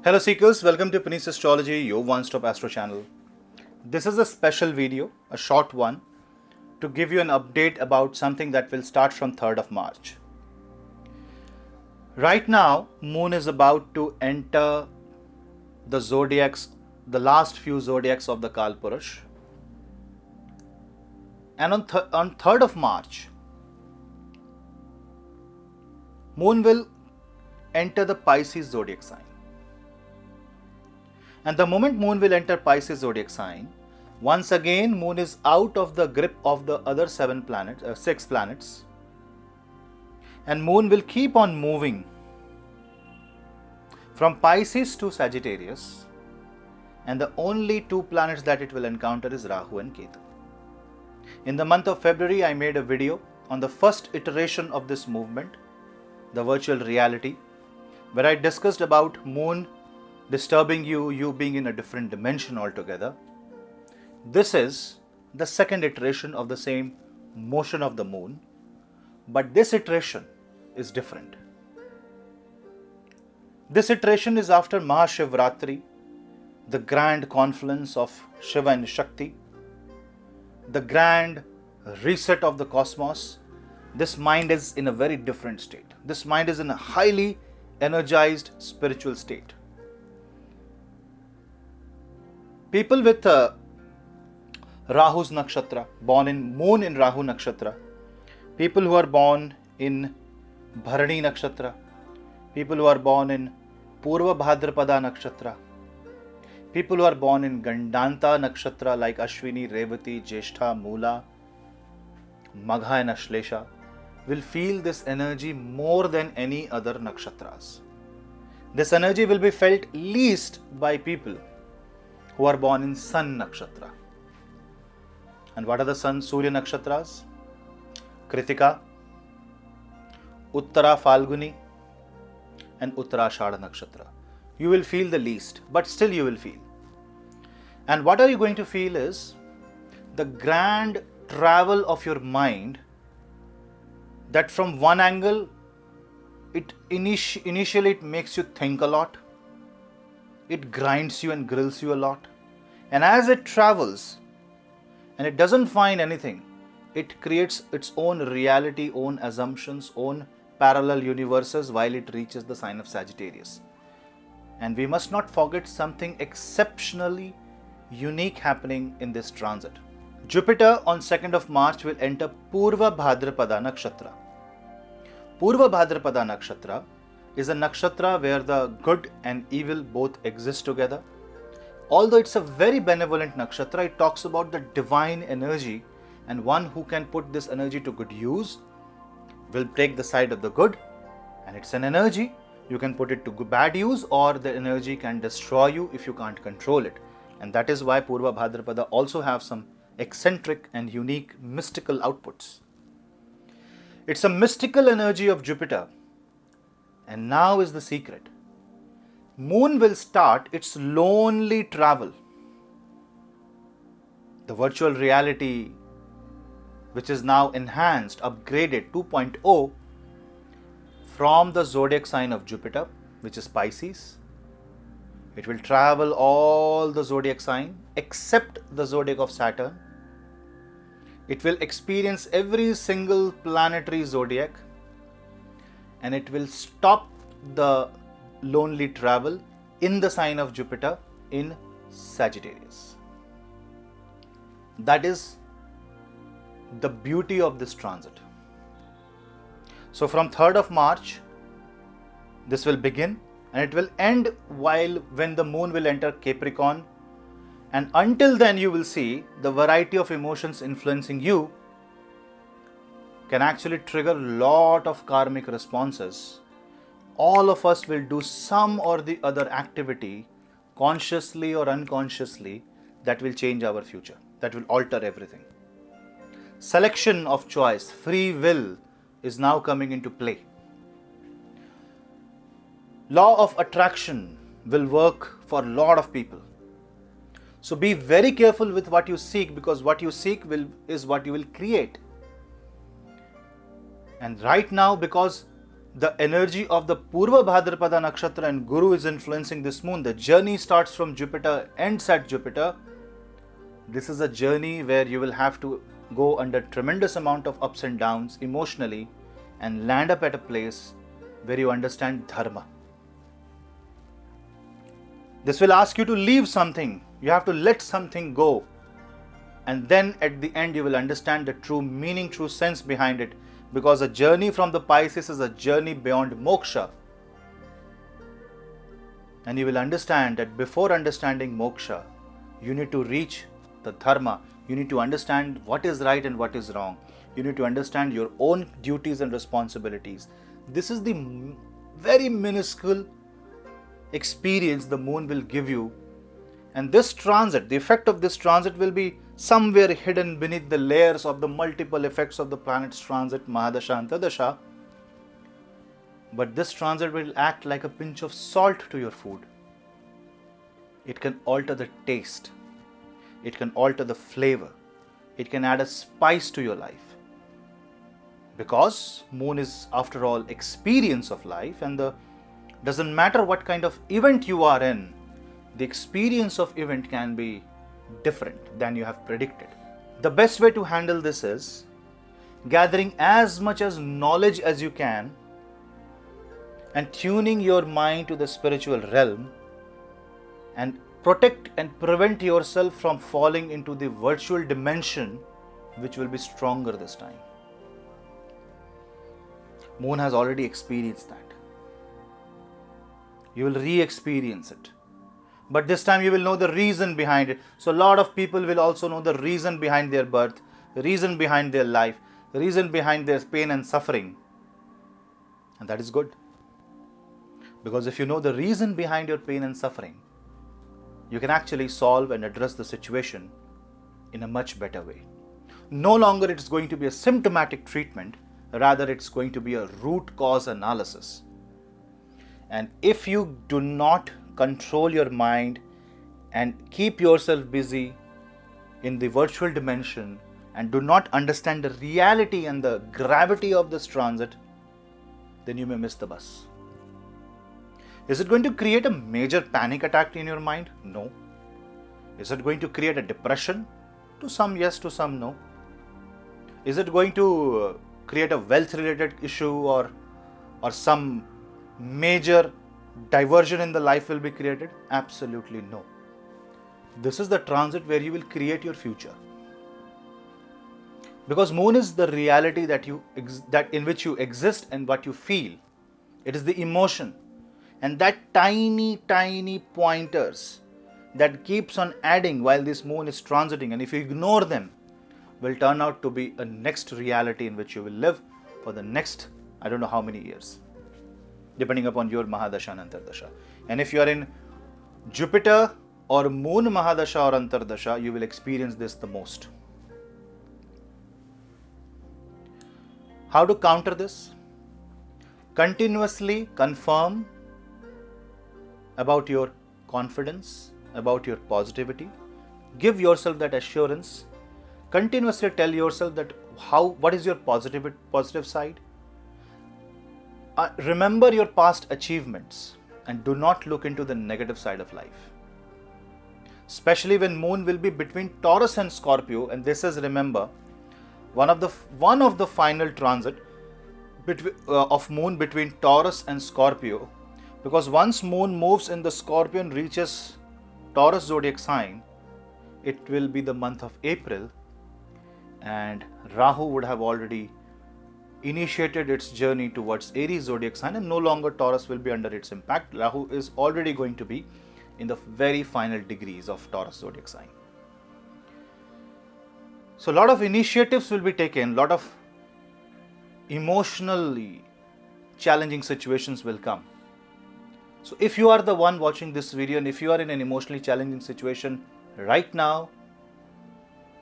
Hello Seekers, welcome to Punneit Astrology, your one-stop astro channel. This is a special video, a short one, to give you an update about something that will start from 3rd of March. Right now, Moon is about to enter the zodiacs, the last few zodiacs of the Kalpurush. And on 3rd of March, Moon will enter the Pisces zodiac sign. And the moment Moon will enter Pisces zodiac sign, once again Moon is out of the grip of the other 6 planets. And Moon will keep on moving from Pisces to Sagittarius. And the only 2 planets that it will encounter is Rahu and Ketu. In the month of February, I made a video on the first iteration of this movement, the virtual reality, where I discussed about Moon disturbing you being in a different dimension altogether. This is the second iteration of the same motion of the Moon, but this iteration is different. This iteration is after Mahashivratri, the grand confluence of Shiva and Shakti, the grand reset of the cosmos. This mind is in a very different state. This mind is in a highly energized spiritual state. People with Rahu's nakshatra, born in Moon in Rahu nakshatra, people who are born in Bharani nakshatra, people who are born in Purva Bhadrapada nakshatra, people who are born in Gandanta nakshatra like Ashwini, Revati, Jeshtha, Mula, Magha and Ashlesha will feel this energy more than any other nakshatras. This energy will be felt least by people who are born in Sun nakshatra. And what are the Sun Surya nakshatras? Kritika, Uttara Falguni and Uttarashadha nakshatra. You will feel the least, but still you will feel. And what are you going to feel is the grand travel of your mind, that from one angle it initially it makes you think a lot. It grinds you and grills you a lot. And as it travels and it doesn't find anything, it creates its own reality, own assumptions, own parallel universes while it reaches the sign of Sagittarius. And we must not forget something exceptionally unique happening in this transit. Jupiter on 2nd of March will enter Purva Bhadrapada nakshatra. Purva Bhadrapada nakshatra is a nakshatra where the good and evil both exist together. Although it's a very benevolent nakshatra, it talks about the divine energy, and one who can put this energy to good use will take the side of the good, and it's an energy. You can put it to bad use, or the energy can destroy you if you can't control it. And that is why Purva Bhadrapada also have some eccentric and unique mystical outputs. It's a mystical energy of Jupiter. And now is the secret. Moon will start its lonely travel. The virtual reality, which is now enhanced, upgraded 2.0 from the zodiac sign of Jupiter, which is Pisces. It will travel all the zodiac sign except the zodiac of Saturn. It will experience every single planetary zodiac. And it will stop the lonely travel in the sign of Jupiter in Sagittarius. That is the beauty of this transit. So from 3rd of March, this will begin and it will end when the Moon will enter Capricorn. And until then you will see the variety of emotions influencing you can actually trigger a lot of karmic responses. All of us will do some or the other activity, consciously or unconsciously, that will change our future, that will alter everything. Selection of choice, free will is now coming into play. Law of attraction will work for a lot of people. So be very careful with what you seek, because what you seek is what you will create. And right now, because the energy of the Purva Bhadrapada Nakshatra and Guru is influencing this moon. The journey starts from Jupiter, ends at Jupiter. This is a journey where you will have to go under tremendous amount of ups and downs emotionally and land up at a place where you understand dharma. This will ask you to leave something. You have to let something go. And then at the end you will understand the true meaning, true sense behind it. Because a journey from the Pisces is a journey beyond moksha. And you will understand that before understanding moksha, you need to reach the dharma. You need to understand what is right and what is wrong. You need to understand your own duties and responsibilities. This is the very minuscule experience the moon will give you. And this transit, the effect of this transit will be somewhere hidden beneath the layers of the multiple effects of the planet's transit, Mahadasha, Antardasha. But this transit will act like a pinch of salt to your food. It can alter the taste. It can alter the flavor. It can add a spice to your life. Because moon is, after all, experience of life, and doesn't matter what kind of event you are in, the experience of event can be different than you have predicted. The best way to handle this is gathering as much as knowledge as you can and tuning your mind to the spiritual realm, and protect and prevent yourself from falling into the virtual dimension, which will be stronger this time. Moon has already experienced that. You will re-experience it. But this time you will know the reason behind it. So a lot of people will also know the reason behind their birth, the reason behind their life, the reason behind their pain and suffering. And that is good. Because if you know the reason behind your pain and suffering, you can actually solve and address the situation in a much better way. No longer it is going to be a symptomatic treatment, rather it's going to be a root cause analysis. And if you do not control your mind and keep yourself busy in the virtual dimension and do not understand the reality and the gravity of this transit, then you may miss the bus. Is it going to create a major panic attack in your mind? No. Is it going to create a depression? To some yes, to some no. Is it going to create a wealth related issue or some major diversion in the life will be created? Absolutely no. This is the transit where you will create your future. Because moon is the reality that in which you exist and what you feel. It is the emotion. And that tiny pointers that keeps on adding while this moon is transiting, and if you ignore them, will turn out to be a next reality in which you will live for the next, I don't know how many years, depending upon your Mahadasha and Antardasha. And if you are in Jupiter or Moon Mahadasha or Antardasha, you will experience this the most. How to counter this? Continuously confirm about your confidence, about your positivity. Give yourself that assurance. Continuously tell yourself that what is your positive side. Remember your past achievements and do not look into the negative side of life. Especially when moon will be between Taurus and Scorpio, and this is, remember, one of the final transit of moon between Taurus and Scorpio. Because once moon moves in the Scorpion, reaches Taurus zodiac sign, it will be the month of April, and Rahu would have already initiated its journey towards Aries zodiac sign, and no longer Taurus will be under its impact. Rahu is already going to be in the very final degrees of Taurus zodiac sign. So a lot of initiatives will be taken, a lot of emotionally challenging situations will come. So if you are the one watching this video and if you are in an emotionally challenging situation right now,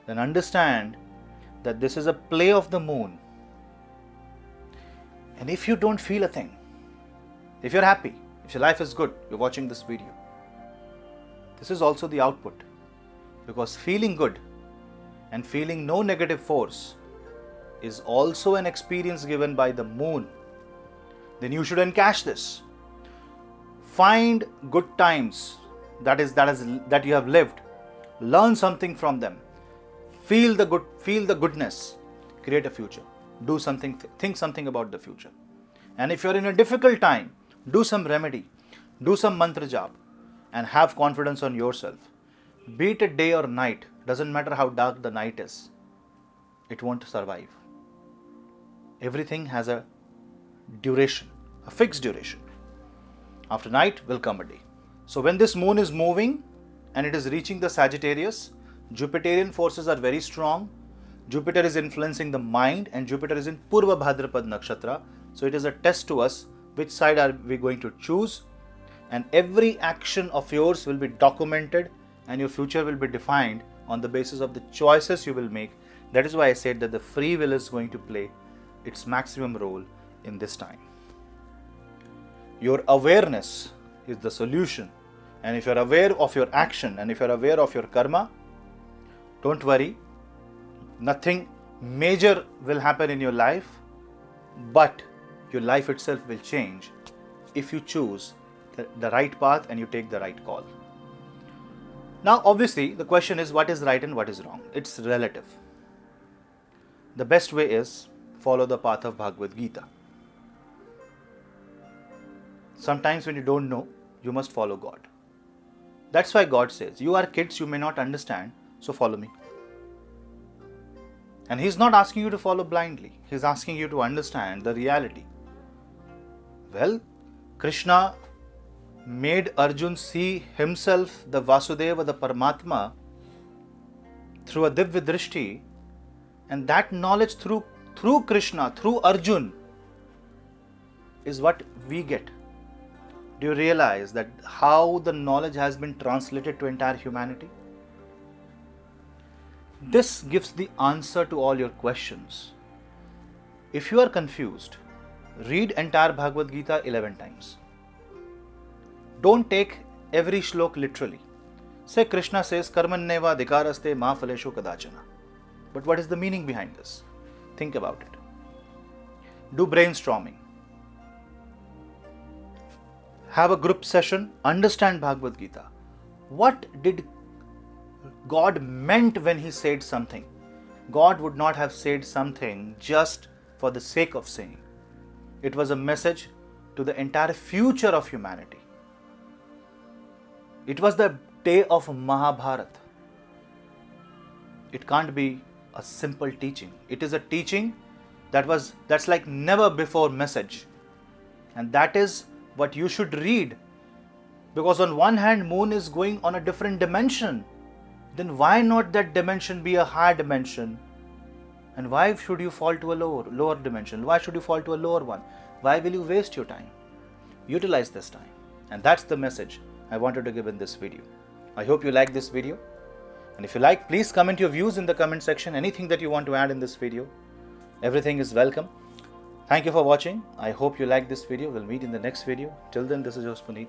then understand that this is a play of the moon. And if you don't feel a thing, if you're happy, if your life is good, you're watching this video, this is also the output. Because feeling good and feeling no negative force is also an experience given by the moon. then you should encash this. Find good times that you have lived. Learn something from them. Feel the goodness. Create a future. Do something, think something about the future. And if you're in a difficult time, do some remedy. Do some mantra jap and have confidence on yourself. Be it a day or night, doesn't matter how dark the night is, it won't survive. Everything has a duration, a fixed duration. After night will come a day. So when this moon is moving and it is reaching the Sagittarius, Jupiterian forces are very strong. Jupiter is influencing the mind and Jupiter is in Purva Bhadrapad Nakshatra. So it is a test to us which side are we going to choose, and every action of yours will be documented and your future will be defined on the basis of the choices you will make. That is why I said that the free will is going to play its maximum role in this time. Your awareness is the solution, and if you are aware of your action and if you are aware of your karma, don't worry, nothing major will happen in your life, but your life itself will change if you choose the right path and you take the right call. Now obviously the question is, what is right and what is wrong? It's relative. The best way is follow the path of Bhagavad Gita. Sometimes when you don't know, you must follow God. That's why God says, you are kids, you may not understand, so follow me. And He's not asking you to follow blindly. He's asking you to understand the reality. Well, Krishna made Arjun see himself, the Vasudeva, the Paramatma, through a Divya Drishti, and that knowledge through Krishna, through Arjun, is what we get. Do you realize that how the knowledge has been translated to entire humanity? This gives the answer to all your questions. If you are confused, read entire Bhagavad Gita 11 times. Don't take every shlok literally. Say Krishna says, Karmanneva dhikaraste ma phaleshu kadachana. But what is the meaning behind this? Think about it. Do brainstorming. Have a group session. Understand Bhagavad Gita. What did God meant when He said something? God would not have said something just for the sake of saying. It was a message to the entire future of humanity. It was the day of Mahabharata. It can't be a simple teaching. It is a teaching that's like never before message. And that is what you should read. Because on one hand, moon is going on a different dimension. Then why not that dimension be a higher dimension? And why should you fall to a lower dimension? Why should you fall to a lower one? Why will you waste your time? Utilize this time. And that's the message I wanted to give in this video. I hope you like this video. And if you like, please comment your views in the comment section. Anything that you want to add in this video. Everything is welcome. Thank you for watching. I hope you like this video. We'll meet in the next video. Till then, this is your host Punneit.